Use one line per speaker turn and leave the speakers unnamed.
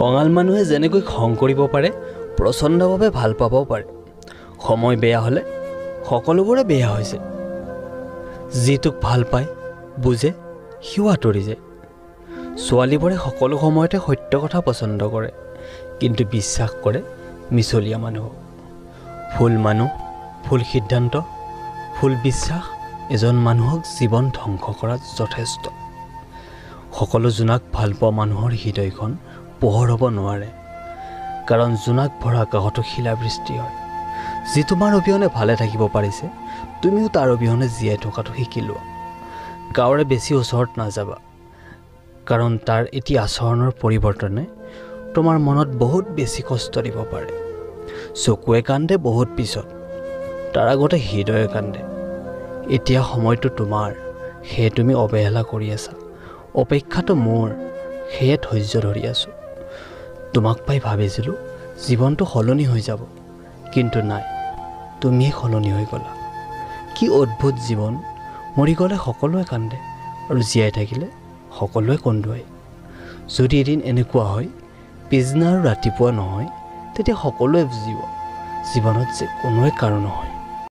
খঙাল মানুহে যেনেকৈ খং কৰিব পাৰে প্ৰচণ্ডভাৱে ভাল পাবও পাৰে। সময় বেয়া হ'লে সকলোবোৰে বেয়া হৈছে। যিটোক ভাল পায় বুজে সিও আঁতৰি যায়। ছোৱালীবোৰে সকলো সময়তে সত্য কথা পচন্দ কৰে, কিন্তু বিশ্বাস কৰে মিছলীয়া মানুহক। ভুল মানুহ, ভুল সিদ্ধান্ত, ভুল বিশ্বাস এজন মানুহক জীৱন ধ্বংস কৰাত যথেষ্ট। সকলো জোনাক ভাল পোৱা মানুহৰ হৃদয়খন পোহৰ হ'ব নোৱাৰে, কাৰণ জোনাক ভৰা আকাশতো শিলাবৃষ্টি হয়। যি তোমাৰ অবিহনে ভালে থাকিব পাৰিছে, তুমিও তাৰ অবিহনে জীয়াই থকাটো শিকি লোৱা। কাৰোৰে বেছি ওচৰত নাযাবা, কাৰণ তাৰ এটি আচৰণৰ পৰিৱৰ্তনে তোমাৰ মনত বহুত বেছি কষ্ট দিব পাৰে। চকুৱে কান্দে বহুত পিছত, তাৰ আগতে হৃদয়ে কান্দে। এতিয়া সময়টো তোমাৰ, সেয়ে তুমি অৱহেলা কৰি আছা। অপেক্ষাটো মোৰ, সেয়ে ধৈৰ্য ধৰি আছোঁ। তোমাক পাই ভাবিছিলোঁ জীৱনটো সলনি হৈ যাব, কিন্তু নাই, তুমিয়ে সলনি হৈ গ'লা। কি অদ্ভুত জীৱন! মৰি গ'লে সকলোৱে কান্দে আৰু জীয়াই থাকিলে সকলোৱে কন্দুৱায়। যদি এদিন এনেকুৱা হয় পিছদিনা আৰু ৰাতিপুৱা নহয়, তেতিয়া সকলোৱে বুজিব জীৱনত যে কোনোৱে কাৰো নহয়।